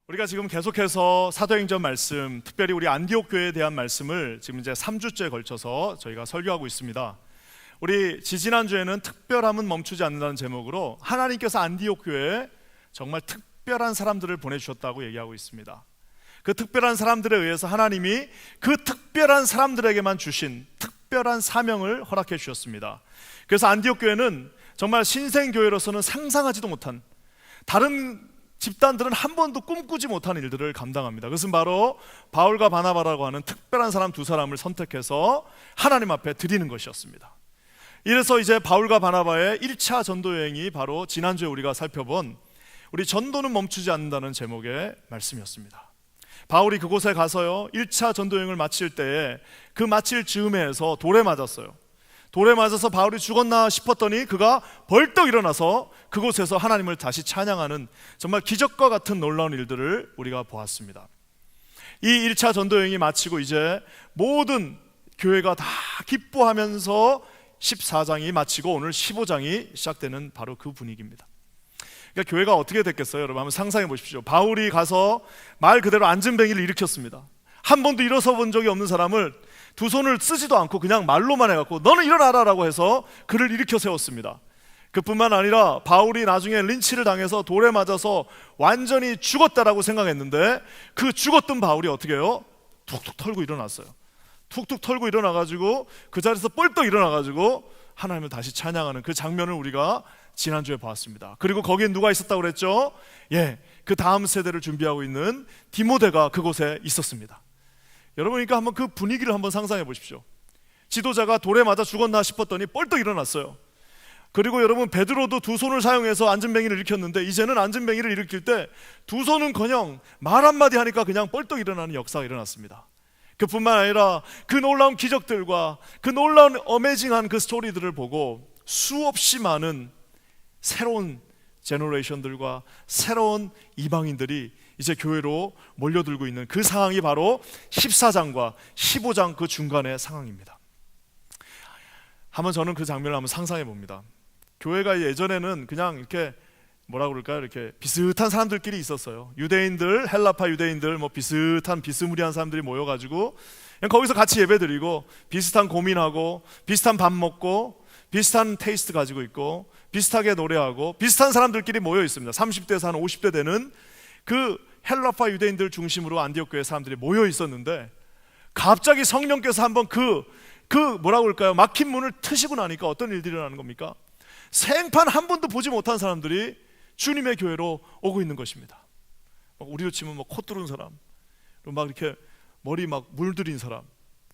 우리가 지금 계속해서 사도행전 말씀, 특별히 우리 안디옥 교회에 대한 말씀을 지금 이제 3주째 걸쳐서 저희가 설교하고 있습니다. 우리 지지난주에는 특별함은 멈추지 않는다는 제목으로 하나님께서 안디옥 교회에 정말 특별한 사람들을 보내주셨다고 얘기하고 있습니다. 그 특별한 사람들에 의해서 하나님이 그 특별한 사람들에게만 주신 특별한 사명을 허락해 주셨습니다. 그래서 안디옥 교회는 정말 신생교회로서는 상상하지도 못한, 다른 집단들은 한 번도 꿈꾸지 못한 일들을 감당합니다. 그것은 바로 바울과 바나바라고 하는 특별한 사람 두 사람을 선택해서 하나님 앞에 드리는 것이었습니다. 이래서 이제 바울과 바나바의 1차 전도 여행이 바로 지난주에 우리가 살펴본 우리 전도는 멈추지 않는다는 제목의 말씀이었습니다. 바울이 그곳에 가서요 1차 전도 여행을 마칠 때에 그 마칠 즈음에서 돌에 맞았어요. 돌에 맞아서 바울이 죽었나 싶었더니 그가 벌떡 일어나서 그곳에서 하나님을 다시 찬양하는 정말 기적과 같은 놀라운 일들을 우리가 보았습니다. 이 1차 전도 여행이 마치고 이제 모든 교회가 다 기뻐하면서 14장이 마치고 오늘 15장이 시작되는 바로 그 분위기입니다. 그러니까 교회가 어떻게 됐겠어요? 여러분 한번 상상해 보십시오. 바울이 가서 말 그대로 안진뱅이를 일으켰습니다. 한 번도 일어서 본 적이 없는 사람을 두 손을 쓰지도 않고 그냥 말로만 해갖고 너는 일어나라 라고 해서 그를 일으켜 세웠습니다. 그뿐만 아니라 바울이 나중에 린치를 당해서 돌에 맞아서 완전히 죽었다라고 생각했는데 그 죽었던 바울이 어떻게 해요? 툭툭 털고 일어났어요. 툭툭 털고 일어나가지고 그 자리에서 뻘떡 일어나가지고 하나님을 다시 찬양하는 그 장면을 우리가 지난주에 보았습니다. 그리고 거기에 누가 있었다고 그랬죠? 그 다음 세대를 준비하고 있는 디모데가 그곳에 있었습니다. 여러분이니까 한번 그 분위기를 한번 상상해 보십시오. 지도자가 돌에 맞아 죽었나 싶었더니 뻘떡 일어났어요. 그리고 여러분 베드로도 두 손을 사용해서 안진뱅이를 일으켰는데 이제는 안진뱅이를 일으킬 때 두 손은커녕 말 한마디 하니까 그냥 뻘떡 일어나는 역사가 일어났습니다. 그뿐만 아니라 그 놀라운 기적들과 그 놀라운 어메이징한 그 스토리들을 보고 수없이 많은 새로운 제너레이션들과 새로운 이방인들이 이제 교회로 몰려들고 있는 그 상황이 바로 14장과 15장 그 중간의 상황입니다. 한번 저는 그 장면을 한번 상상해 봅니다. 교회가 예전에는 그냥 이렇게 뭐라 그럴까요? 이렇게 비슷한 사람들끼리 있었어요. 유대인들, 헬라파 유대인들, 뭐 비스무리한 사람들이 모여가지고 그냥 거기서 같이 예배드리고 비슷한 고민하고 비슷한 밥 먹고 비슷한 테이스트 가지고 있고 비슷하게 노래하고 비슷한 사람들끼리 모여 있습니다. 30대에서 한 50대 되는 그 헬라파 유대인들 중심으로 안디옥 교회 사람들이 모여 있었는데 갑자기 성령께서 한번 그 뭐라고 할까요? 막힌 문을 트시고 나니까 어떤 일들이 일어나는 겁니까? 생판 한 번도 보지 못한 사람들이 주님의 교회로 오고 있는 것입니다. 우리로 치면 코 뚫은 사람, 막 이렇게 머리 막 물들인 사람,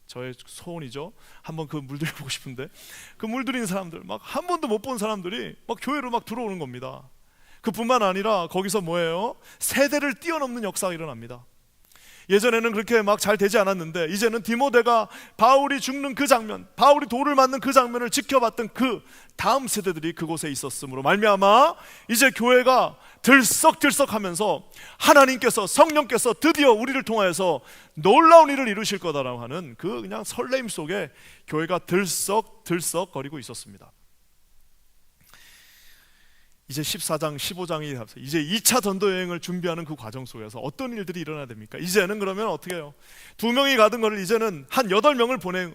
저의 소원이죠. 한번 그 물들여보고 싶은데 그 물들인 사람들, 막 한 번도 못 본 사람들이 막 교회로 막 들어오는 겁니다. 그뿐만 아니라 거기서 뭐예요? 세대를 뛰어넘는 역사가 일어납니다. 예전에는 그렇게 막 잘 되지 않았는데 이제는 디모데가 바울이 죽는 그 장면, 바울이 돌을 맞는 그 장면을 지켜봤던 그 다음 세대들이 그곳에 있었으므로 말미암아 이제 교회가 들썩들썩하면서 하나님께서, 성령께서 드디어 우리를 통하여서 놀라운 일을 이루실 거다라고 하는 그 그냥 설레임 속에 교회가 들썩거리고 있었습니다. 이제 14장, 15장이 이제 2차 전도 여행을 준비하는 그 과정 속에서 어떤 일들이 일어나야 됩니까? 이제는 그러면 어떻게 해요? 2명이 가던 거를 이제는 한 8명을 보내,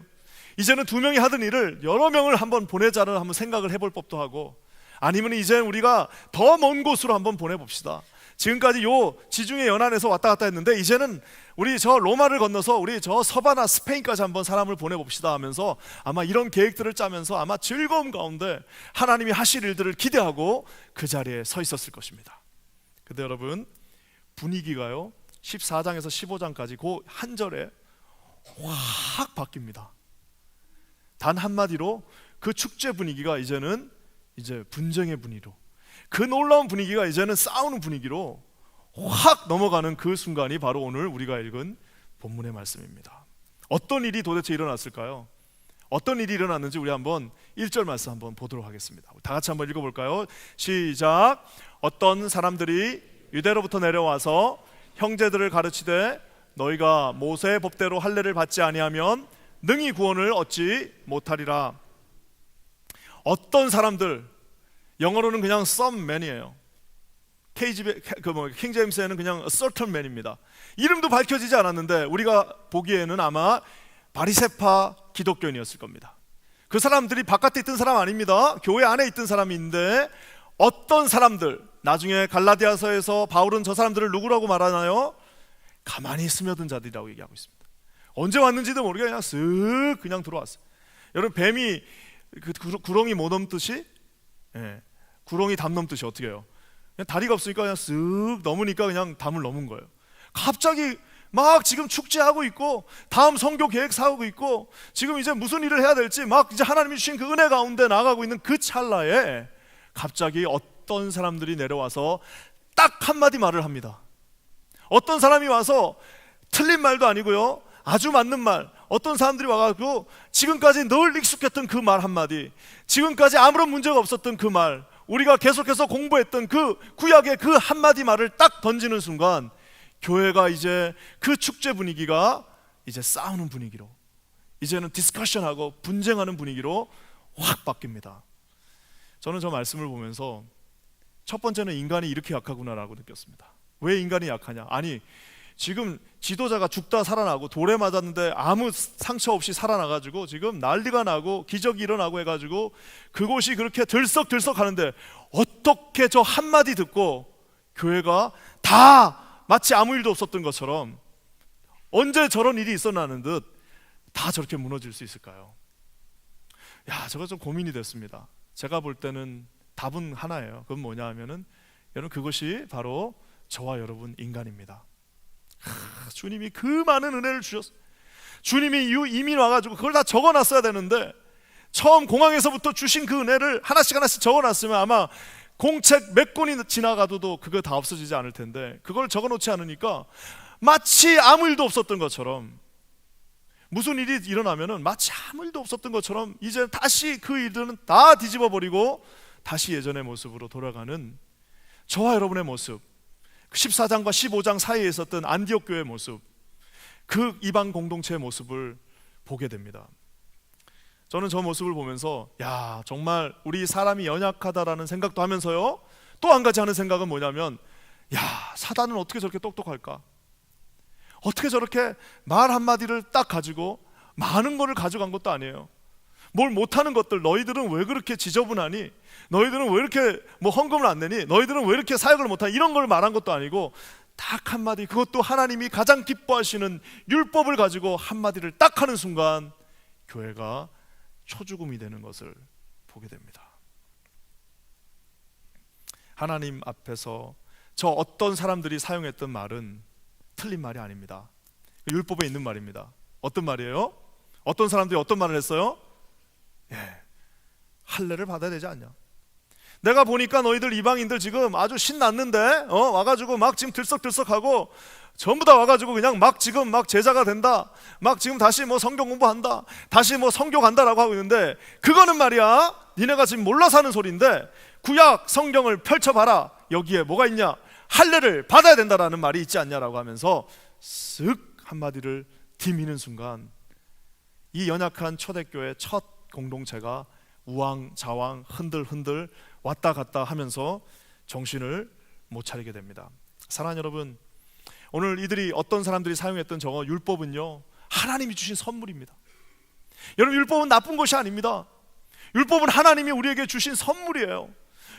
이제는 2명이 하던 일을 여러 명을 한번 보내자는 한번 생각을 해볼 법도 하고, 아니면 이제 우리가 더 먼 곳으로 한번 보내봅시다. 지금까지 요 지중해 연안에서 왔다 갔다 했는데 이제는 우리 저 로마를 건너서 우리 저 서바나 스페인까지 한번 사람을 보내봅시다 하면서 아마 이런 계획들을 짜면서 아마 즐거움 가운데 하나님이 하실 일들을 기대하고 그 자리에 서 있었을 것입니다. 근데 여러분 분위기가요 14장에서 15장까지 그 한 절에 확 바뀝니다. 단 한마디로 그 축제 분위기가 이제는 이제 분쟁의 분위기로, 그 놀라운 분위기가 이제는 싸우는 분위기로 확 넘어가는 그 순간이 바로 오늘 우리가 읽은 본문의 말씀입니다. 어떤 일이 도대체 일어났을까요? 어떤 일이 일어났는지 우리 한번 1절 말씀 한번 보도록 하겠습니다. 다 같이 한번 읽어볼까요? 시작. 어떤 사람들이 유대로부터 내려와서 형제들을 가르치되 너희가 모세의 법대로 할례를 받지 아니하면 능히 구원을 얻지 못하리라. 어떤 사람들, 영어로는 그냥 some man이에요. 킹 제임스에는 그냥 a certain man입니다. 이름도 밝혀지지 않았는데 우리가 보기에는 아마 바리새파 기독교인이었을 겁니다. 그 사람들이 바깥에 있던 사람 아닙니다. 교회 안에 있던 사람인데 어떤 사람들, 나중에 갈라디아서에서 바울은 저 사람들을 누구라고 말하나요? 가만히 스며든 자들이라고 얘기하고 있습니다. 언제 왔는지도 모르게 그냥 쓱 그냥 들어왔어요. 여러분, 뱀이 그 구렁이 못 넘듯이, 구렁이 담 넘듯이 어떻게 해요? 그냥 다리가 없으니까 그냥 쓱 넘으니까 그냥 담을 넘은 거예요. 갑자기 막 지금 축제하고 있고 다음 선교 계획 세우고 있고 지금 이제 무슨 일을 해야 될지 막 이제 하나님이 주신 그 은혜 가운데 나가고 있는 그 찰나에 갑자기 어떤 사람들이 내려와서 딱 한마디 말을 합니다. 어떤 사람이 와서 틀린 말도 아니고요, 아주 맞는 말, 어떤 사람들이 와가지고 지금까지 늘 익숙했던 그 말 한마디, 지금까지 아무런 문제가 없었던 그 말, 우리가 계속해서 공부했던 그 구약의 그 한마디 말을 딱 던지는 순간 교회가 이제 그 축제 분위기가 이제 싸우는 분위기로, 이제는 디스커션하고 분쟁하는 분위기로 확 바뀝니다. 저는 저 말씀을 보면서 첫 번째는 인간이 이렇게 약하구나라고 느꼈습니다. 왜 인간이 약하냐? 아니, 지금 지도자가 죽다 살아나고 돌에 맞았는데 아무 상처 없이 살아나가지고 지금 난리가 나고 기적이 일어나고 해가지고 그곳이 그렇게 들썩들썩 하는데 어떻게 저 한마디 듣고 교회가 다 마치 아무 일도 없었던 것처럼 언제 저런 일이 있었나는 듯 다 저렇게 무너질 수 있을까요? 야, 저거 좀 고민이 됐습니다. 제가 볼 때는 답은 하나예요. 그건 뭐냐 하면은, 여러분, 그것이 바로 저와 여러분 인간입니다. 주님이 그 많은 은혜를 주셨어요. 주님이 이미 와가지고 그걸 다 적어놨어야 되는데, 처음 공항에서부터 주신 그 은혜를 하나씩 하나씩 적어놨으면 아마 공책 몇 권이 지나가도 그거 다 없어지지 않을 텐데, 그걸 적어놓지 않으니까 마치 아무 일도 없었던 것처럼, 무슨 일이 일어나면은 마치 아무 일도 없었던 것처럼 이제 다시 그 일들은 다 뒤집어 버리고 다시 예전의 모습으로 돌아가는 저와 여러분의 모습, 14장과 15장 사이에 있었던 안디옥 교회의 모습, 그 이방 공동체의 모습을 보게 됩니다. 저는 저 모습을 보면서 야, 정말 우리 사람이 연약하다라는 생각도 하면서요, 또 한 가지 하는 생각은 뭐냐면, 야, 사단은 어떻게 저렇게 똑똑할까? 어떻게 저렇게 말 한마디를 딱 가지고 많은 거를 가져간 것도 아니에요. 뭘 못하는 것들, 너희들은 왜 그렇게 지저분하니? 너희들은 왜 이렇게 뭐 헌금을 안 내니? 너희들은 왜 이렇게 사역을 못하니? 이런 걸 말한 것도 아니고 딱 한마디, 그것도 하나님이 가장 기뻐하시는 율법을 가지고 한마디를 딱 하는 순간 교회가 초죽음이 되는 것을 보게 됩니다. 하나님 앞에서 저 어떤 사람들이 사용했던 말은 틀린 말이 아닙니다. 율법에 있는 말입니다. 어떤 말이에요? 어떤 사람들이 어떤 말을 했어요? 할례를 받아야 되지 않냐? 내가 보니까 너희들 이방인들 지금 아주 신났는데 와가지고 막 지금 들썩들썩하고 전부 다 와가지고 그냥 막 지금 막 제자가 된다, 막 지금 다시 뭐 성경 공부한다, 다시 뭐 성교 간다라고 하고 있는데, 그거는 말이야 니네가 지금 몰라서 하는 소리인데 구약 성경을 펼쳐봐라. 여기에 뭐가 있냐? 할례를 받아야 된다라는 말이 있지 않냐라고 하면서 쓱 한마디를 디미는 순간 이 연약한 초대교회 첫 공동체가 우왕좌왕 흔들흔들 왔다 갔다 하면서 정신을 못 차리게 됩니다. 사랑하는 여러분, 오늘 이들이 어떤 사람들이 사용했던 저거 율법은요, 하나님이 주신 선물입니다. 여러분, 율법은 나쁜 것이 아닙니다. 율법은 하나님이 우리에게 주신 선물이에요.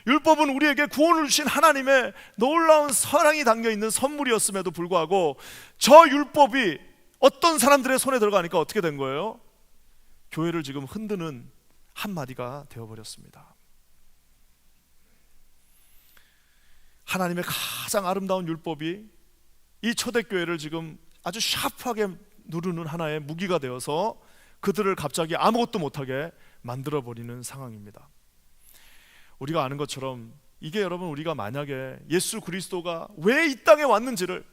율법은 우리에게 구원을 주신 하나님의 놀라운 사랑이 담겨있는 선물이었음에도 불구하고 저 율법이 어떤 사람들의 손에 들어가니까 어떻게 된 거예요? 교회를 지금 흔드는 한마디가 되어버렸습니다. 하나님의 가장 아름다운 율법이 이 초대교회를 지금 아주 샤프하게 누르는 하나의 무기가 되어서 그들을 갑자기 아무것도 못하게 만들어버리는 상황입니다. 우리가 아는 것처럼 이게, 여러분, 우리가 만약에 예수 그리스도가 왜 이 땅에 왔는지를,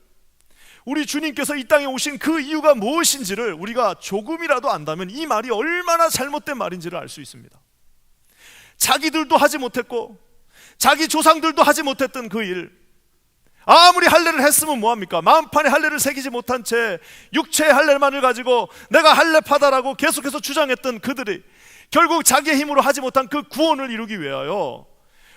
우리 주님께서 이 땅에 오신 그 이유가 무엇인지를 우리가 조금이라도 안다면 이 말이 얼마나 잘못된 말인지를 알 수 있습니다. 자기들도 하지 못했고 자기 조상들도 하지 못했던 그 일, 아무리 할례를 했으면 뭐합니까? 마음판에 할례를 새기지 못한 채 육체의 할례만을 가지고 내가 할례파다라고 계속해서 주장했던 그들이 결국 자기의 힘으로 하지 못한 그 구원을 이루기 위하여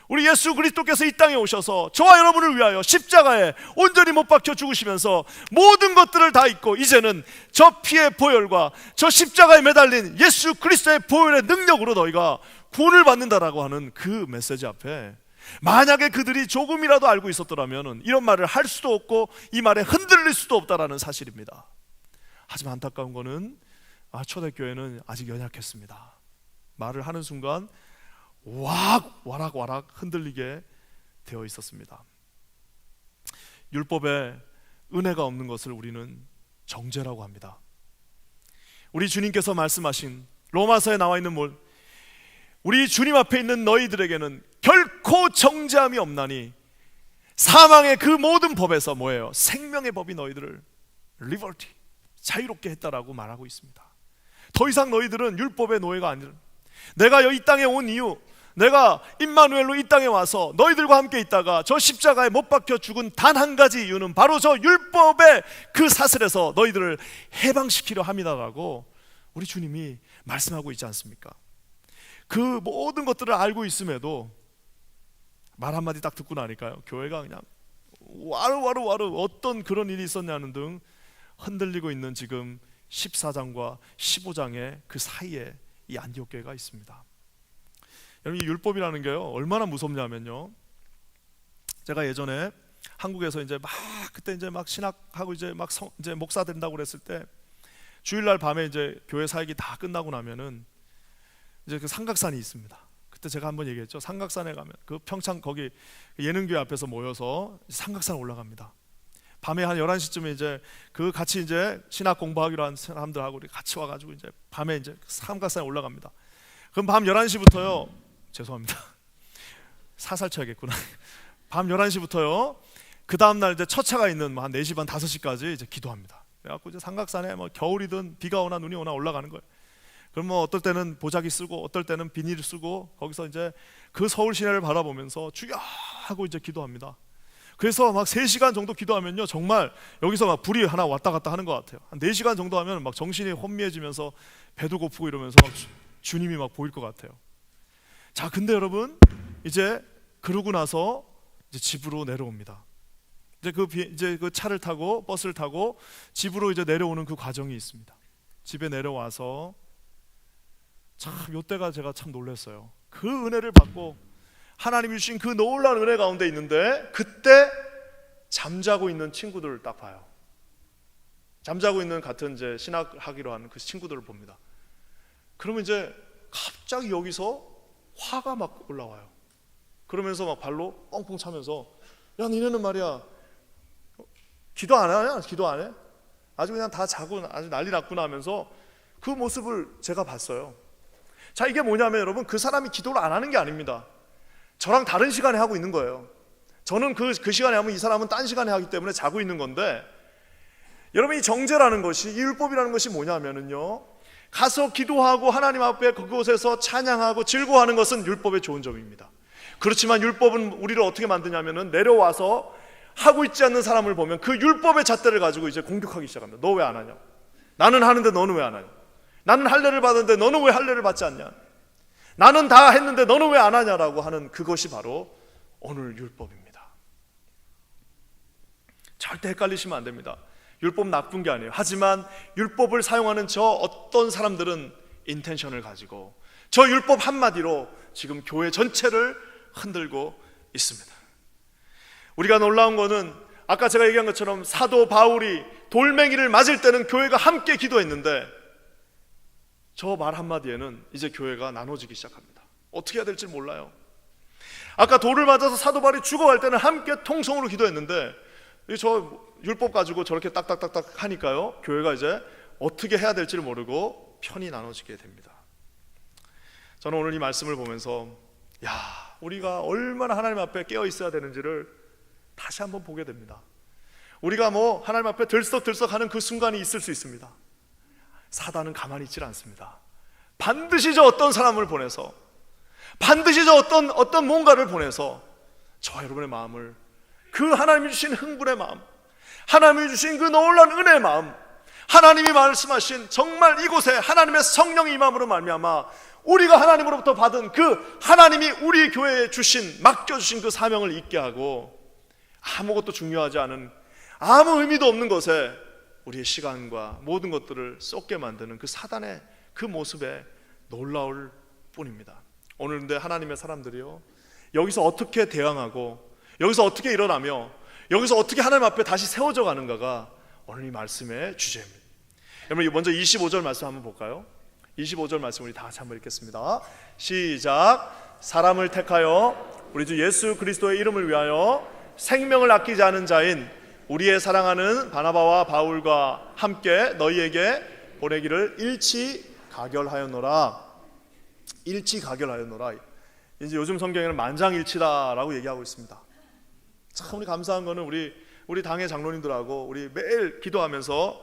우리 예수 그리스도께서 이 땅에 오셔서 저와 여러분을 위하여 십자가에 온전히 못 박혀 죽으시면서 모든 것들을 다 잊고 이제는 저 피의 보혈과 저 십자가에 매달린 예수 그리스도의 보혈의 능력으로 너희가 구원을 받는다라고 하는 그 메시지 앞에 만약에 그들이 조금이라도 알고 있었더라면 이런 말을 할 수도 없고 이 말에 흔들릴 수도 없다라는 사실입니다. 하지만 안타까운 거는 초대교회는 아직 연약했습니다. 말을 하는 순간 와락 흔들리게 되어 있었습니다. 율법에 은혜가 없는 것을 우리는 정죄라고 합니다. 우리 주님께서 말씀하신 로마서에 나와 있는 우리 주님 앞에 있는 너희들에게는 결코 정죄함이 없나니 사망의 그 모든 법에서 뭐예요? 생명의 법이 너희들을 리버티, 자유롭게 했다라고 말하고 있습니다. 더 이상 너희들은 율법의 노예가 아니라 내가 이 땅에 온 이유, 내가 임마누엘로 이 땅에 와서 너희들과 함께 있다가 저 십자가에 못 박혀 죽은 단 한 가지 이유는 바로 저 율법의 그 사슬에서 너희들을 해방시키려 함이다라고 우리 주님이 말씀하고 있지 않습니까? 그 모든 것들을 알고 있음에도 말 한마디 딱 듣고 나니까요, 교회가 그냥 와르 어떤 그런 일이 있었냐는 등 흔들리고 있는 지금 14장과 15장의 그 사이에 이 안디옥 교회가 있습니다. 여러분, 이 율법이라는 게요 얼마나 무섭냐면요, 제가 예전에 한국에서 그때 막 신학하고 이제 목사 된다고 그랬을 때 주일날 밤에 이제 교회 사역이 다 끝나고 나면은 이제 그 삼각산이 있습니다. 그때 제가 한번 얘기했죠. 삼각산에 가면 그 평창 거기 예능교회 앞에서 모여서 삼각산 올라갑니다. 밤에 한 11시쯤에 이제 그 같이 이제 신학 공부하기로 한 사람들하고 우리 같이 와가지고 이제 밤에 이제 삼각산에 올라갑니다. 그럼 밤 11시부터요, 죄송합니다. 사살 쳐야겠구나. 밤 11시부터요, 그 다음날 이제 첫 차가 있는 한 4시 반 5시까지 이제 기도합니다. 그래갖고 이제 삼각산에 겨울이든 비가 오나 눈이 오나 올라가는 거예요. 그럼 어떨 때는 보자기 쓰고 어떨 때는 비닐 쓰고 거기서 이제 그 서울 시내를 바라보면서 주여 하고 이제 기도합니다. 그래서 막 3시간 정도 기도하면요 정말 여기서 막 불이 하나 왔다 갔다 하는 것 같아요. 한 4시간 정도 하면 막 정신이 혼미해지면서 배도 고프고 이러면서 막 주님이 막 보일 것 같아요. 자, 근데 여러분 이제 그러고 나서 이제 집으로 내려옵니다. 이제 그 차를 타고 버스를 타고 집으로 이제 내려오는 그 과정이 있습니다. 집에 내려와서 참 이때가 제가 참 놀랐어요. 그 은혜를 받고 하나님이 주신 그 놀라운 은혜 가운데 있는데 그때 잠자고 있는 친구들을 딱 봐요. 잠자고 있는 같은 이제 신학하기로 하는 그 친구들을 봅니다. 그러면 이제 갑자기 여기서 화가 막 올라와요. 그러면서 막 발로 뻥뻥 차면서 야 니네는 말이야 기도 안 하냐? 기도 안 해? 아주 그냥 다 자고 아주 난리 났구나 하면서 그 모습을 제가 봤어요. 자, 이게 뭐냐면 여러분 그 사람이 기도를 안 하는 게 아닙니다. 저랑 다른 시간에 하고 있는 거예요. 저는 그 시간에 하면 이 사람은 딴 시간에 하기 때문에 자고 있는 건데, 여러분 이 정죄라는 것이, 이 율법이라는 것이 뭐냐면은요, 가서 기도하고 하나님 앞에 그곳에서 찬양하고 즐거워하는 것은 율법의 좋은 점입니다. 그렇지만 율법은 우리를 어떻게 만드냐면은 내려와서 하고 있지 않는 사람을 보면 그 율법의 잣대를 가지고 이제 공격하기 시작합니다. 너 왜 안 하냐? 나는 하는데 너는 왜 안 하냐? 나는 할례를 받았는데 너는 왜 할례를 받지 않냐? 나는 다 했는데 너는 왜 안 하냐라고 하는 그것이 바로 오늘 율법입니다. 절대 헷갈리시면 안 됩니다. 율법 나쁜 게 아니에요. 하지만 율법을 사용하는 저 어떤 사람들은 인텐션을 가지고 저 율법 한마디로 지금 교회 전체를 흔들고 있습니다. 우리가 놀라운 거는 아까 제가 얘기한 것처럼 사도 바울이 돌멩이를 맞을 때는 교회가 함께 기도했는데 저 말 한마디에는 이제 교회가 나눠지기 시작합니다. 어떻게 해야 될지 몰라요. 아까 돌을 맞아서 사도 바울이 죽어갈 때는 함께 통성으로 기도했는데 저 율법 가지고 저렇게 딱딱딱딱 하니까요, 교회가 이제 어떻게 해야 될지를 모르고 편이 나눠지게 됩니다. 저는 오늘 이 말씀을 보면서 우리가 얼마나 하나님 앞에 깨어 있어야 되는지를 다시 한번 보게 됩니다. 우리가 하나님 앞에 들썩들썩하는 그 순간이 있을 수 있습니다. 사단은 가만히 있질 않습니다. 반드시 저 어떤 사람을 보내서, 반드시 저 어떤 뭔가를 보내서 저와 여러분의 마음을, 그 하나님이 주신 흥분의 마음, 하나님이 주신 그 놀라운 은혜의 마음, 하나님이 말씀하신 정말 이곳에 하나님의 성령이 임함으로 말미암아 우리가 하나님으로부터 받은 그 하나님이 우리 교회에 주신, 맡겨주신 그 사명을 잊게 하고 아무것도 중요하지 않은, 아무 의미도 없는 것에 우리의 시간과 모든 것들을 쏟게 만드는 그 사단의 그 모습에 놀라울 뿐입니다. 오늘 근데 하나님의 사람들이요, 여기서 어떻게 대항하고 여기서 어떻게 일어나며 여기서 어떻게 하나님 앞에 다시 세워져 가는가가 오늘 이 말씀의 주제입니다. 여러분, 먼저 25절 말씀 한번 볼까요? 25절 말씀 우리 다 같이 한번 읽겠습니다. 시작. 사람을 택하여 우리 주 예수 그리스도의 이름을 위하여 생명을 아끼지 않은 자인 우리의 사랑하는 바나바와 바울과 함께 너희에게 보내기를 일치 가결하였노라. 일치 가결하였노라. 이제 요즘 성경에는 만장일치다라고 얘기하고 있습니다. 참 우리 감사한 거는 우리 당의 장로님들하고 우리 매일 기도하면서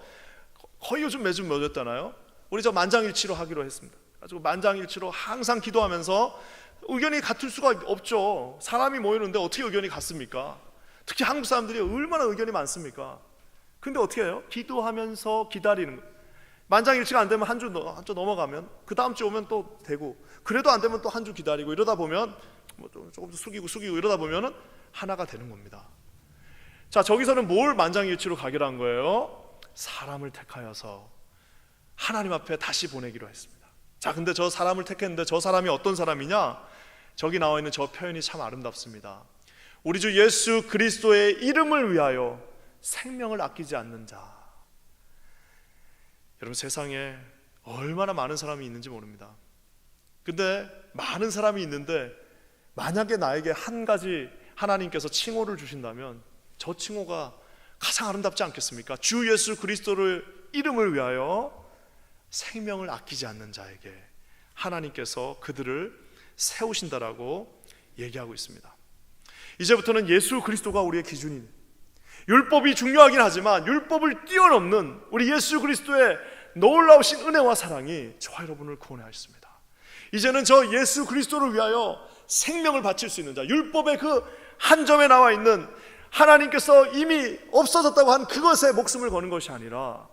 거의 요즘 매주 모였잖아요. 우리 저 만장일치로 하기로 했습니다. 가지고 만장일치로 항상 기도하면서 의견이 같을 수가 없죠. 사람이 모이는데 어떻게 의견이 같습니까? 특히 한국 사람들이 얼마나 의견이 많습니까? 근데 어떻게 해요? 기도하면서 기다리는 거예요. 만장일치가 안 되면 한 주 넘어가면 그 다음 주 오면 또 되고, 그래도 안 되면 또 한 주 기다리고, 이러다 보면 뭐 조금 숙이고 이러다 보면은 하나가 되는 겁니다. 자, 저기서는 뭘 만장일치로 가결한 거예요? 사람을 택하여서 하나님 앞에 다시 보내기로 했습니다. 자, 근데 저 사람을 택했는데 저 사람이 어떤 사람이냐? 저기 나와 있는 저 표현이 참 아름답습니다. 우리 주 예수 그리스도의 이름을 위하여 생명을 아끼지 않는 자. 여러분, 세상에 얼마나 많은 사람이 있는지 모릅니다. 근데 많은 사람이 있는데 만약에 나에게 한 가지 하나님께서 칭호를 주신다면 저 칭호가 가장 아름답지 않겠습니까? 주 예수 그리스도를 이름을 위하여 생명을 아끼지 않는 자에게 하나님께서 그들을 세우신다라고 얘기하고 있습니다. 이제부터는 예수 그리스도가 우리의 기준입니다. 율법이 중요하긴 하지만 율법을 뛰어넘는 우리 예수 그리스도의 놀라우신 은혜와 사랑이 저와 여러분을 구원해 하셨습니다. 이제는 저 예수 그리스도를 위하여 생명을 바칠 수 있는 자, 율법의 그 한 점에 나와 있는 하나님께서 이미 없어졌다고 한 그것에 목숨을 거는 것이 아니라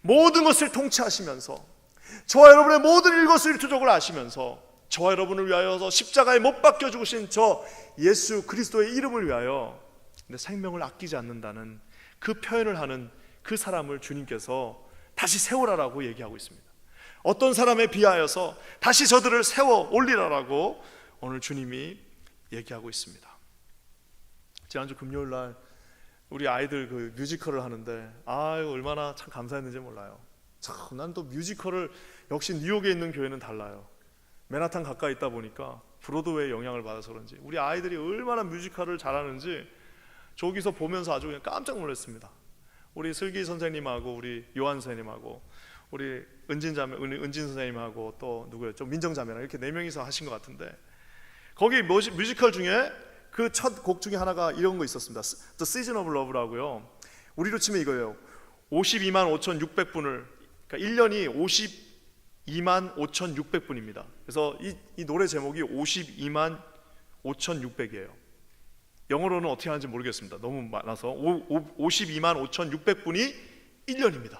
모든 것을 통치하시면서 저와 여러분의 모든 일거수일투족을 아시면서 저와 여러분을 위하여서 십자가에 못 박혀 죽으신 저 예수 그리스도의 이름을 위하여 생명을 아끼지 않는다는 그 표현을 하는 그 사람을 주님께서 다시 세우라라고 얘기하고 있습니다. 어떤 사람에 비하여서 다시 저들을 세워 올리라라고 오늘 주님이 얘기하고 있습니다. 지난주 금요일 날 우리 아이들 그 뮤지컬을 하는데 얼마나 참 감사했는지 몰라요. 참, 난 또 뮤지컬을 역시 뉴욕에 있는 교회는 달라요. 맨하탄 가까이 있다 보니까 브로드웨이 영향을 받아서 그런지 우리 아이들이 얼마나 뮤지컬을 잘하는지 저기서 보면서 아주 그냥 깜짝 놀랐습니다. 우리 슬기 선생님하고 우리 요한 선생님하고 우리 은진 선생님하고 또 누구였죠? 민정 자매랑 이렇게 4명이서 하신 것 같은데, 거기 뮤지컬 중에 그 첫 곡 중에 하나가 이런 거 있었습니다. The Season of Love라고요. 우리로 치면 이거예요. 52만 5,600분을, 그러니까 1년이 52만 5,600분입니다. 그래서 이 노래 제목이 52만 5,600이에요. 영어로는 어떻게 하는지 모르겠습니다. 너무 많아서 52만 5,600분이 1년입니다.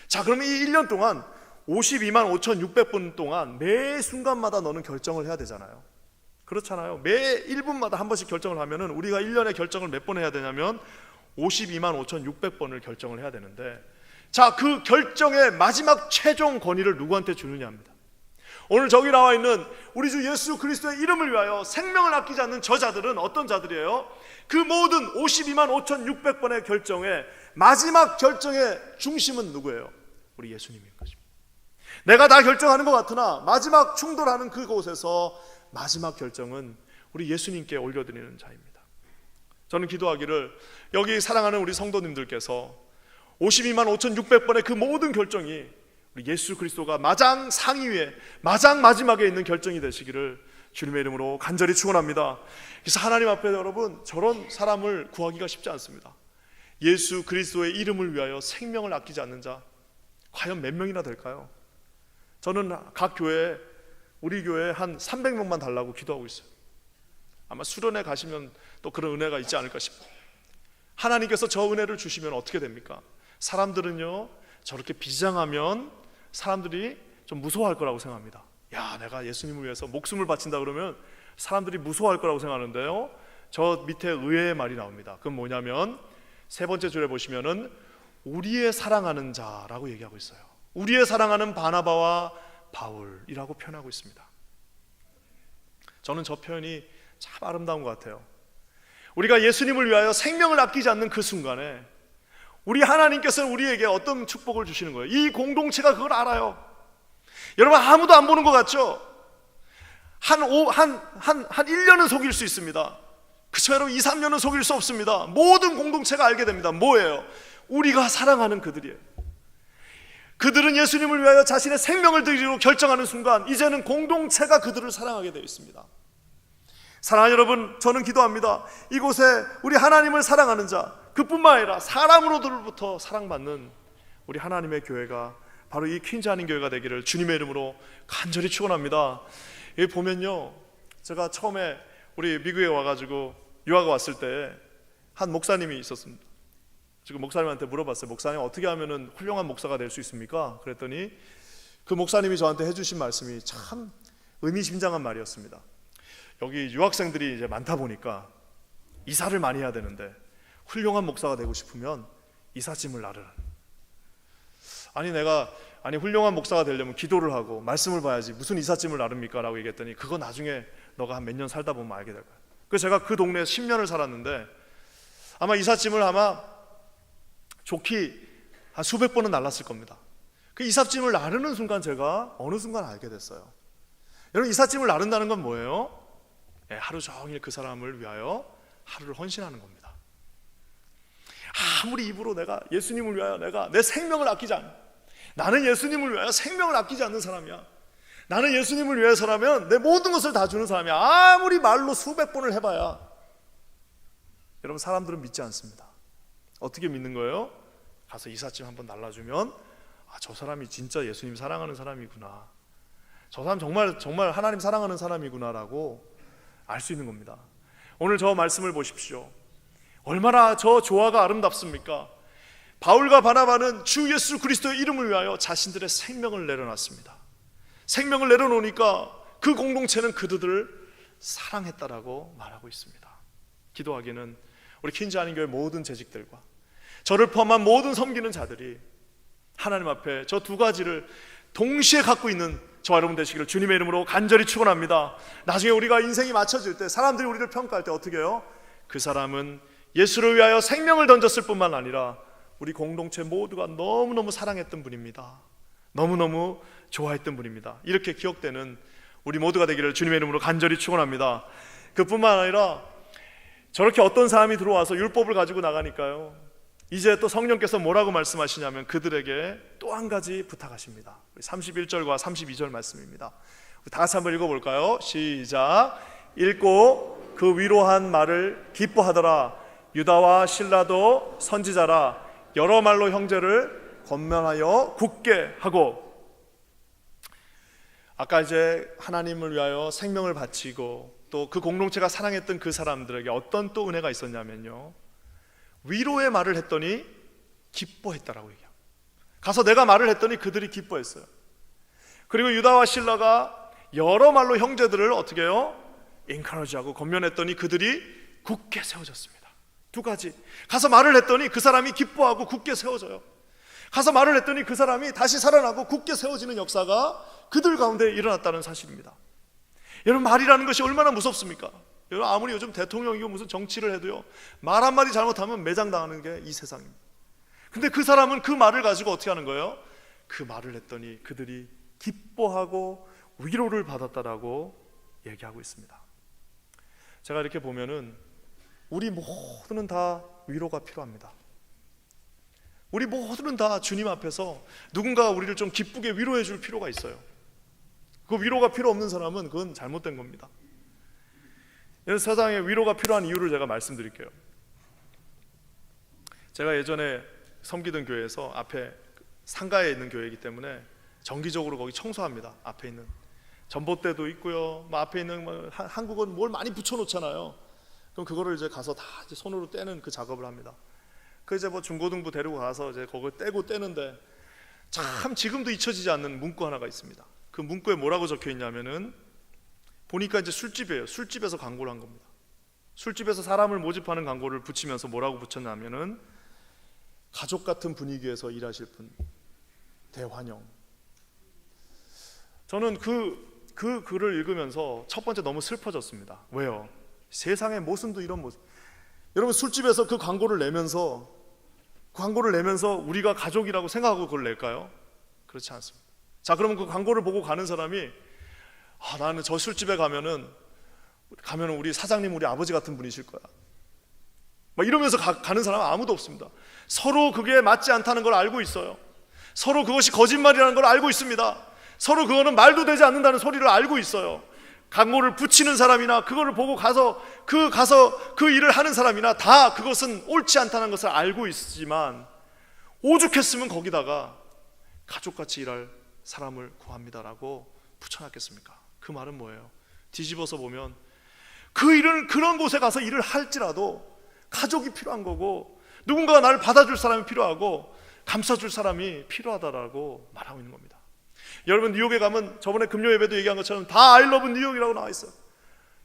자, 그러면 이 1년 동안 52만 5,600분 동안 매 순간마다 너는 결정을 해야 되잖아요. 그렇잖아요. 매 1분마다 한 번씩 결정을 하면은 우리가 1년에 결정을 몇 번 해야 되냐면 52만 5,600번을 결정을 해야 되는데, 자, 그 결정의 마지막 최종 권위를 누구한테 주느냐 합니다. 오늘 저기 나와 있는 우리 주 예수 그리스도의 이름을 위하여 생명을 아끼지 않는 저자들은 어떤 자들이에요? 그 모든 52만 5,600번의 결정의 마지막 결정의 중심은 누구예요? 우리 예수님인 것입니다. 내가 다 결정하는 것 같으나 마지막 충돌하는 그곳에서 마지막 결정은 우리 예수님께 올려드리는 자입니다. 저는 기도하기를 여기 사랑하는 우리 성도님들께서 52만 5,600번의 그 모든 결정이 우리 예수 그리스도가 마장 상위에, 마장 마지막에 있는 결정이 되시기를 주님의 이름으로 간절히 축원합니다. 그래서 하나님 앞에 여러분, 저런 사람을 구하기가 쉽지 않습니다. 예수 그리스도의 이름을 위하여 생명을 아끼지 않는 자 과연 몇 명이나 될까요? 저는 각 교회에, 우리 교회에 한 300명만 달라고 기도하고 있어요. 아마 수련회 가시면 또 그런 은혜가 있지 않을까 싶어요. 하나님께서 저 은혜를 주시면 어떻게 됩니까? 사람들은요, 저렇게 비장하면 사람들이 좀 무서워할 거라고 생각합니다. 야, 내가 예수님을 위해서 목숨을 바친다 그러면 사람들이 무서워할 거라고 생각하는데요, 저 밑에 의외의 말이 나옵니다. 그건 뭐냐면 세 번째 줄에 보시면은 우리의 사랑하는 자라고 얘기하고 있어요. 우리의 사랑하는 바나바와 바울이라고 표현하고 있습니다. 저는 저 표현이 참 아름다운 것 같아요. 우리가 예수님을 위하여 생명을 아끼지 않는 그 순간에 우리 하나님께서는 우리에게 어떤 축복을 주시는 거예요. 이 공동체가 그걸 알아요. 여러분, 아무도 안 보는 것 같죠? 한 1년은 속일 수 있습니다. 그쵸 여러분, 2, 3년은 속일 수 없습니다. 모든 공동체가 알게 됩니다. 뭐예요? 우리가 사랑하는 그들이에요. 그들은 예수님을 위하여 자신의 생명을 드리기로 결정하는 순간 이제는 공동체가 그들을 사랑하게 되어 있습니다. 사랑하는 여러분, 저는 기도합니다. 이곳에 우리 하나님을 사랑하는 자, 그뿐만 아니라 사람으로부터 사랑받는 우리 하나님의 교회가 바로 이 퀸즈 한인 교회가 되기를 주님의 이름으로 간절히 축원합니다. 여기 보면요, 제가 처음에 우리 미국에 와가지고 유학 왔을 때 한 목사님이 있었습니다. 지금 목사님한테 물어봤어요. 목사님, 어떻게 하면은 훌륭한 목사가 될 수 있습니까? 그랬더니 그 목사님이 저한테 해주신 말씀이 참 의미심장한 말이었습니다. 여기 유학생들이 이제 많다 보니까 이사를 많이 해야 되는데 훌륭한 목사가 되고 싶으면 이삿짐을 나르라. 아니 훌륭한 목사가 되려면 기도를 하고 말씀을 봐야지 무슨 이삿짐을 나릅니까? 라고 얘기했더니 그거 나중에 너가 한 몇 년 살다 보면 알게 될 거야. 그래서 제가 그 동네에 10년을 살았는데 아마 이삿짐을 좋게 한 수백 번은 날랐을 겁니다. 그 이삿짐을 나르는 순간 제가 어느 순간 알게 됐어요. 여러분, 이삿짐을 나른다는 건 뭐예요? 하루 종일 그 사람을 위하여 하루를 헌신하는 겁니다. 아무리 입으로 내가 예수님을 위하여 내가 내 생명을 아끼지 않는, 나는 예수님을 위하여 생명을 아끼지 않는 사람이야, 나는 예수님을 위해서라면 내 모든 것을 다 주는 사람이야, 아무리 말로 수백 번을 해봐야 여러분, 사람들은 믿지 않습니다. 어떻게 믿는 거예요? 가서 이삿짐 한번 날라주면 저 사람이 진짜 예수님 사랑하는 사람이구나, 저 사람 정말 하나님 사랑하는 사람이구나라고 알 수 있는 겁니다. 오늘 저 말씀을 보십시오. 얼마나 저 조화가 아름답습니까? 바울과 바나바는 주 예수 그리스도의 이름을 위하여 자신들의 생명을 내려놨습니다. 생명을 내려놓으니까 그 공동체는 그들을 사랑했다라고 말하고 있습니다. 기도하기는 우리 퀸즈 한인 교회 모든 재직들과 저를 포함한 모든 섬기는 자들이 하나님 앞에 저 두 가지를 동시에 갖고 있는 저와 여러분 되시기를 주님의 이름으로 간절히 축원합니다. 나중에 우리가 인생이 맞춰질 때 사람들이 우리를 평가할 때 어떻게 해요? 그 사람은 예수를 위하여 생명을 던졌을 뿐만 아니라 우리 공동체 모두가 너무너무 사랑했던 분입니다. 너무너무 좋아했던 분입니다. 이렇게 기억되는 우리 모두가 되기를 주님의 이름으로 간절히 축원합니다. 그뿐만 아니라 저렇게 어떤 사람이 들어와서 율법을 가지고 나가니까요, 이제 또 성령께서 뭐라고 말씀하시냐면 그들에게 또 한 가지 부탁하십니다. 31절과 32절 말씀입니다. 다 같이 한번 읽어볼까요? 시작. 읽고 그 위로한 말을 기뻐하더라. 유다와 실라도 선지자라. 여러 말로 형제를 권면하여 굳게 하고. 아까 이제 하나님을 위하여 생명을 바치고 또 그 공동체가 사랑했던 그 사람들에게 어떤 또 은혜가 있었냐면요, 위로의 말을 했더니 기뻐했다라고 얘기해요. 가서 내가 말을 했더니 그들이 기뻐했어요. 그리고 유다와 실라가 여러 말로 형제들을 어떻게 해요? 인커러지하고 권면했더니 그들이 굳게 세워졌습니다. 두 가지. 가서 말을 했더니 그 사람이 기뻐하고 굳게 세워져요. 가서 말을 했더니 그 사람이 다시 살아나고 굳게 세워지는 역사가 그들 가운데 일어났다는 사실입니다. 여러분, 말이라는 것이 얼마나 무섭습니까? 여러분, 아무리 요즘 대통령이고 무슨 정치를 해도요, 말 한마디 잘못하면 매장당하는 게 이 세상입니다. 근데 그 사람은 그 말을 가지고 어떻게 하는 거예요? 그 말을 했더니 그들이 기뻐하고 위로를 받았다라고 얘기하고 있습니다. 제가 이렇게 보면은 우리 모두는 다 위로가 필요합니다. 우리 모두는 다 주님 앞에서 누군가가 우리를 좀 기쁘게 위로해 줄 필요가 있어요. 그 위로가 필요 없는 사람은 그건 잘못된 겁니다. 세상에 위로가 필요한 이유를 제가 말씀드릴게요. 제가 예전에 섬기던 교회에서 앞에 상가에 있는 교회이기 때문에 정기적으로 거기 청소합니다. 앞에 있는 전봇대도 있고요, 앞에 있는 한국은 뭘 많이 붙여놓잖아요. 그럼 그거를 이제 가서 다 이제 손으로 떼는 그 작업을 합니다. 그 이제 중고등부 데리고 가서 이제 그걸 떼고 떼는데 참 지금도 잊혀지지 않는 문구 하나가 있습니다. 그 문구에 뭐라고 적혀 있냐면은 보니까 이제 술집이에요. 술집에서 광고를 한 겁니다. 술집에서 사람을 모집하는 광고를 붙이면서 뭐라고 붙였냐면은 가족 같은 분위기에서 일하실 분 대환영. 저는 그 글을 읽으면서 첫 번째 너무 슬퍼졌습니다. 왜요? 세상의 모순도 이런 모습. 여러분, 술집에서 그 광고를 내면서 우리가 가족이라고 생각하고 그걸 낼까요? 그렇지 않습니다. 자, 그러면 그 광고를 보고 가는 사람이 나는 저 술집에 가면은 우리 사장님, 우리 아버지 같은 분이실 거야, 막 이러면서 가는 사람은 아무도 없습니다. 서로 그게 맞지 않다는 걸 알고 있어요. 서로 그것이 거짓말이라는 걸 알고 있습니다. 서로 그거는 말도 되지 않는다는 소리를 알고 있어요. 광고를 붙이는 사람이나 그거를 보고 가서 그 일을 하는 사람이나 다 그것은 옳지 않다는 것을 알고 있지만 오죽했으면 거기다가 가족같이 일할 사람을 구합니다라고 붙여놨겠습니까? 그 말은 뭐예요? 뒤집어서 보면 그런 곳에 가서 일을 할지라도 가족이 필요한 거고 누군가가 나를 받아줄 사람이 필요하고 감싸줄 사람이 필요하다라고 말하고 있는 겁니다. 여러분, 뉴욕에 가면 저번에 금요 예배도 얘기한 것처럼 다 I love 뉴욕이라고 나와 있어요.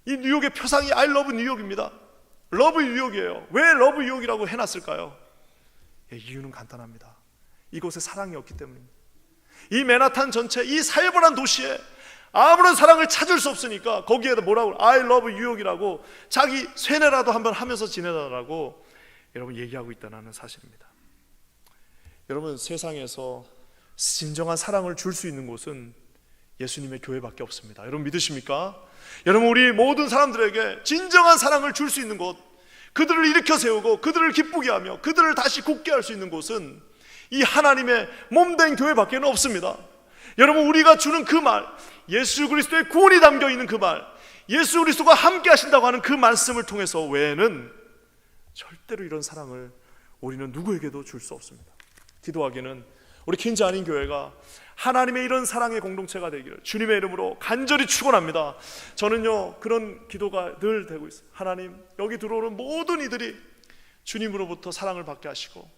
이 뉴욕의 표상이 I love 뉴욕입니다. 러브 뉴욕이에요. 왜 러브 뉴욕이라고 해놨을까요? 이유는 간단합니다. 이곳에 사랑이 없기 때문입니다. 이 맨하탄 전체 이 살벌한 도시에 아무런 사랑을 찾을 수 없으니까 거기에다 뭐라고 I love 뉴욕이라고 자기 쇠뇌라도 한번 하면서 지내라라고 여러분 얘기하고 있다는 사실입니다. 여러분, 세상에서 진정한 사랑을 줄 수 있는 곳은 예수님의 교회밖에 없습니다. 여러분 믿으십니까? 여러분, 우리 모든 사람들에게 진정한 사랑을 줄 수 있는 곳, 그들을 일으켜 세우고 그들을 기쁘게 하며 그들을 다시 굳게 할 수 있는 곳은 이 하나님의 몸된 교회밖에 없습니다. 여러분, 우리가 주는 그 말, 예수 그리스도의 구원이 담겨 있는 그 말, 예수 그리스도가 함께 하신다고 하는 그 말씀을 통해서 외에는 절대로 이런 사랑을 우리는 누구에게도 줄 수 없습니다. 기도하기는 우리 퀸즈 아닌 교회가 하나님의 이런 사랑의 공동체가 되기를 주님의 이름으로 간절히 축원합니다. 저는요, 그런 기도가 늘 되고 있어요. 하나님, 여기 들어오는 모든 이들이 주님으로부터 사랑을 받게 하시고,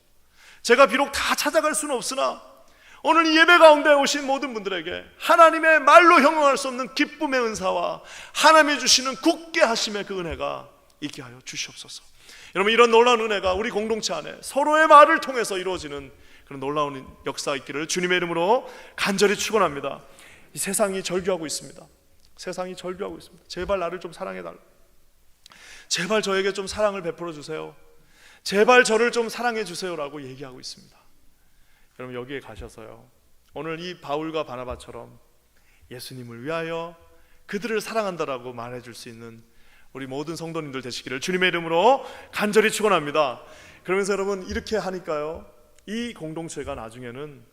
제가 비록 다 찾아갈 수는 없으나 오늘 이 예배 가운데 오신 모든 분들에게 하나님의 말로 형용할 수 없는 기쁨의 은사와 하나님이 주시는 굳게 하심의 그 은혜가 있게 하여 주시옵소서. 여러분, 이런 놀라운 은혜가 우리 공동체 안에 서로의 말을 통해서 이루어지는 그런 놀라운 역사 있기를 주님의 이름으로 간절히 축원합니다. 이 세상이 절규하고 있습니다. 세상이 절규하고 있습니다. 제발 나를 좀 사랑해달라. 제발 저에게 좀 사랑을 베풀어 주세요. 제발 저를 좀 사랑해 주세요라고 얘기하고 있습니다. 여러분, 여기에 가셔서요, 오늘 이 바울과 바나바처럼 예수님을 위하여 그들을 사랑한다라고 말해줄 수 있는 우리 모든 성도님들 되시기를 주님의 이름으로 간절히 축원합니다. 그러면서 여러분, 이렇게 하니까요, 이 공동체가 나중에는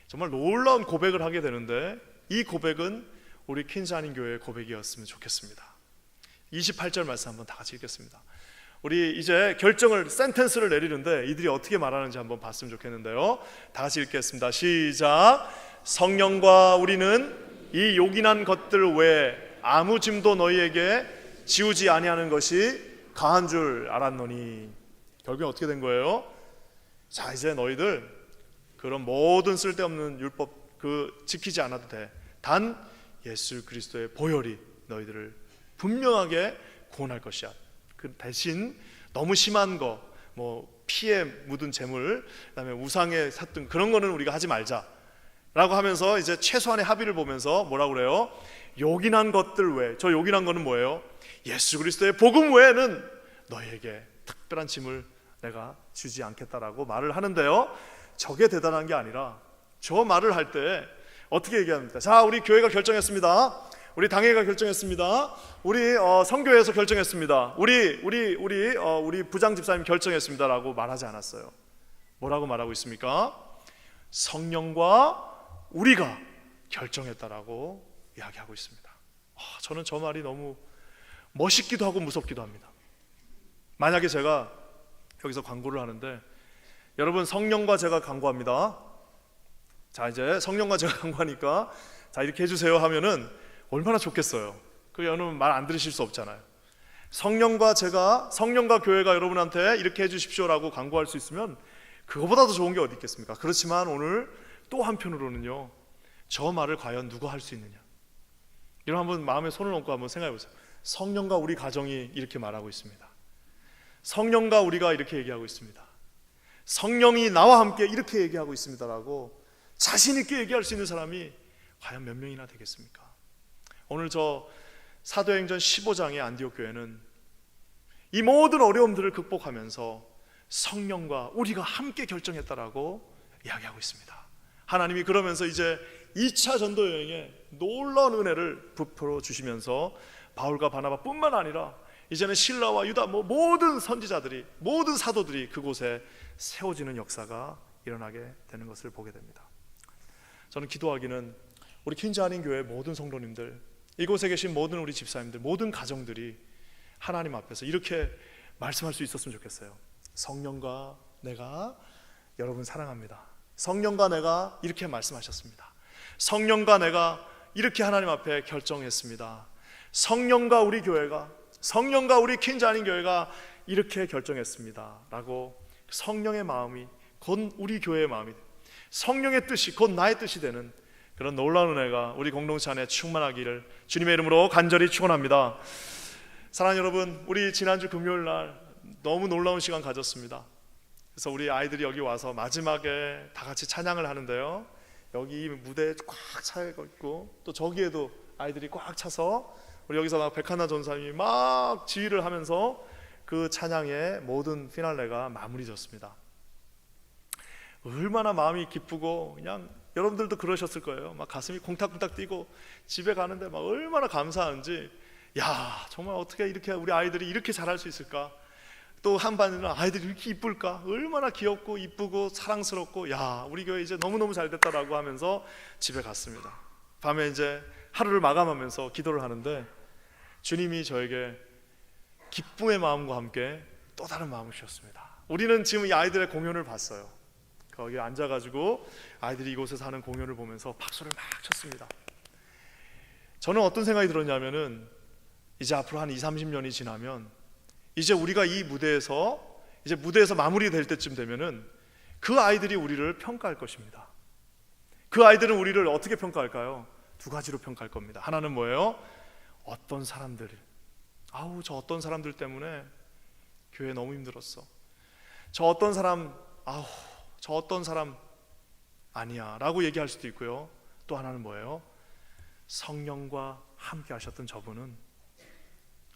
정말 놀라운 고백을 하게 되는데, 이 고백은 우리 퀸즈 아닌 교회의 고백이었으면 좋겠습니다. 28절 말씀 한번 다 같이 읽겠습니다. 우리 이제 결정을, 센텐스를 내리는데 이들이 어떻게 말하는지 한번 봤으면 좋겠는데요, 다 같이 읽겠습니다. 시작. 성령과 우리는 이 요긴한 것들 외에 아무 짐도 너희에게 지우지 아니하는 것이 가한 줄 알았노니. 결국엔 어떻게 된 거예요? 자, 이제 너희들 그런 모든 쓸데없는 율법 지키지 않아도 돼. 단 예수 그리스도의 보혈이 너희들을 분명하게 구원할 것이야. 그 대신 너무 심한 거, 피에 묻은 재물, 그다음에 우상에 샀던 그런 거는 우리가 하지 말자 라고 하면서 이제 최소한의 합의를 보면서 뭐라고 그래요? 요긴한 것들 외에, 저 요긴한 거는 뭐예요? 예수 그리스도의 복음 외에는 너희에게 특별한 짐을 내가 주지 않겠다라고 말을 하는데요, 저게 대단한 게 아니라 저 말을 할 때 어떻게 얘기합니까? 자, 우리 교회가 결정했습니다. 우리 당회가 결정했습니다. 우리 선교회에서 결정했습니다. 우리 부장 집사님 결정했습니다라고 말하지 않았어요. 뭐라고 말하고 있습니까? 성령과 우리가 결정했다라고 이야기하고 있습니다. 저는 저 말이 너무 멋있기도 하고 무섭기도 합니다. 만약에 제가 여기서 광고를 하는데, 여러분, 성령과 제가 광고합니다. 자, 이제 성령과 제가 광고하니까 자, 이렇게 해주세요 하면은 얼마나 좋겠어요. 그 여러분 말 안 들으실 수 없잖아요. 성령과 교회가 여러분한테 이렇게 해주십시오라고 광고할 수 있으면 그거보다 더 좋은 게 어디 있겠습니까? 그렇지만 오늘 또 한편으로는요, 저 말을 과연 누가 할 수 있느냐? 이런 한번 마음에 손을 얹고 한번 생각해 보세요. 성령과 우리 가정이 이렇게 말하고 있습니다. 성령과 우리가 이렇게 얘기하고 있습니다. 성령이 나와 함께 이렇게 얘기하고 있습니다라고 자신 있게 얘기할 수 있는 사람이 과연 몇 명이나 되겠습니까? 오늘 저 사도행전 15장의 안디옥 교회는 이 모든 어려움들을 극복하면서 성령과 우리가 함께 결정했다라고 이야기하고 있습니다. 하나님이 그러면서 이제 2차 전도 여행에 놀라운 은혜를 베풀어 주시면서 바울과 바나바뿐만 아니라 이제는 실라와 유다 모든 선지자들이, 모든 사도들이 그곳에 세워지는 역사가 일어나게 되는 것을 보게 됩니다. 저는 기도하기는 우리 퀸즈 한인 교회 모든 성도님들, 이곳에 계신 모든 우리 집사님들, 모든 가정들이 하나님 앞에서 이렇게 말씀할 수 있었으면 좋겠어요. 성령과 내가 여러분 사랑합니다. 성령과 내가 이렇게 말씀하셨습니다. 성령과 내가 이렇게 하나님 앞에 결정했습니다. 성령과 우리 교회가, 성령과 우리 퀸즈 한인 교회가 이렇게 결정했습니다 라고 성령의 마음이 곧 우리 교회의 마음이, 성령의 뜻이 곧 나의 뜻이 되는 그런 놀라운 은혜가 우리 공동체 안에 충만하기를 주님의 이름으로 간절히 축원합니다. 사랑하는 여러분, 우리 지난주 금요일 날 너무 놀라운 시간 가졌습니다. 그래서 우리 아이들이 여기 와서 마지막에 다 같이 찬양을 하는데요, 여기 무대에 꽉 차 있고 또 저기에도 아이들이 꽉 차서 우리 여기서 막 백하나 전사님이 막 지휘를 하면서 그 찬양의 모든 피날레가 마무리졌습니다. 얼마나 마음이 기쁘고, 그냥 여러분들도 그러셨을 거예요. 막 가슴이 콩닥콩닥 뛰고 집에 가는데 막 얼마나 감사한지, 야 정말 어떻게 이렇게 우리 아이들이 이렇게 잘할 수 있을까, 또 한반에는 아이들이 이렇게 이쁠까, 얼마나 귀엽고 이쁘고 사랑스럽고, 야 우리 교회 이제 너무너무 잘 됐다라고 하면서 집에 갔습니다. 밤에 이제 하루를 마감하면서 기도를 하는데 주님이 저에게 기쁨의 마음과 함께 또 다른 마음을 주셨습니다. 우리는 지금 이 아이들의 공연을 봤어요. 거기 앉아가지고 아이들이 이곳에서 하는 공연을 보면서 박수를 막 쳤습니다. 저는 어떤 생각이 들었냐면은 이제 앞으로 한 20-30년이 지나면 이제 우리가 이 무대에서 마무리될 때쯤 되면은 그 아이들이 우리를 평가할 것입니다. 그 아이들은 우리를 어떻게 평가할까요? 두 가지로 평가할 겁니다. 하나는 뭐예요? 어떤 사람들, 저 어떤 사람들 때문에 교회 너무 힘들었어. 저 어떤 사람, 저 어떤 사람 아니야 라고 얘기할 수도 있고요. 또 하나는 뭐예요? 성령과 함께 하셨던 저분은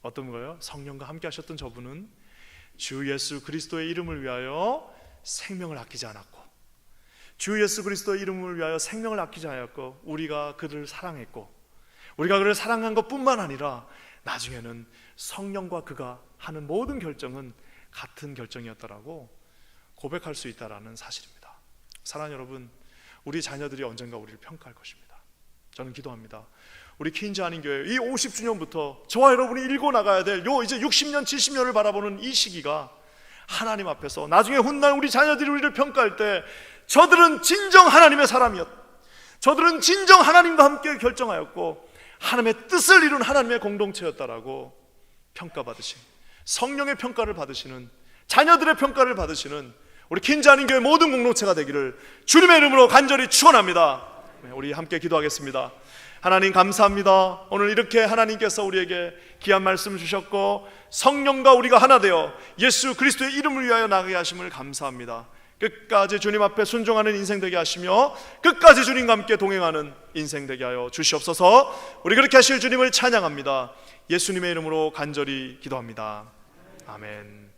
어떤 거예요? 성령과 함께 하셨던 저분은 주 예수 그리스도의 이름을 위하여 생명을 아끼지 않았고, 주 예수 그리스도의 이름을 위하여 생명을 아끼지 않았고, 우리가 그를 사랑했고, 우리가 그를 사랑한 것뿐만 아니라 나중에는 성령과 그가 하는 모든 결정은 같은 결정이었다라고 고백할 수 있다라는 사실입니다. 사랑하는 여러분, 우리 자녀들이 언젠가 우리를 평가할 것입니다. 저는 기도합니다. 우리 퀸즈 한인 교회 이 50주년부터 저와 여러분이 일궈 나가야 될 이제 60년, 70년을 바라보는 이 시기가 하나님 앞에서 나중에 훗날 우리 자녀들이 우리를 평가할 때 저들은 진정 하나님의 사람이었다, 저들은 진정 하나님과 함께 결정하였고 하나님의 뜻을 이룬 하나님의 공동체였다라고 평가받으신, 성령의 평가를 받으시는, 자녀들의 평가를 받으시는 우리 퀸즈 한인 교회 모든 공동체가 되기를 주님의 이름으로 간절히 축원합니다. 우리 함께 기도하겠습니다. 하나님 감사합니다. 오늘 이렇게 하나님께서 우리에게 귀한 말씀을 주셨고 성령과 우리가 하나 되어 예수 그리스도의 이름을 위하여 나가게 하심을 감사합니다. 끝까지 주님 앞에 순종하는 인생 되게 하시며 끝까지 주님과 함께 동행하는 인생 되게 하여 주시옵소서. 우리 그렇게 하실 주님을 찬양합니다. 예수님의 이름으로 간절히 기도합니다. 아멘.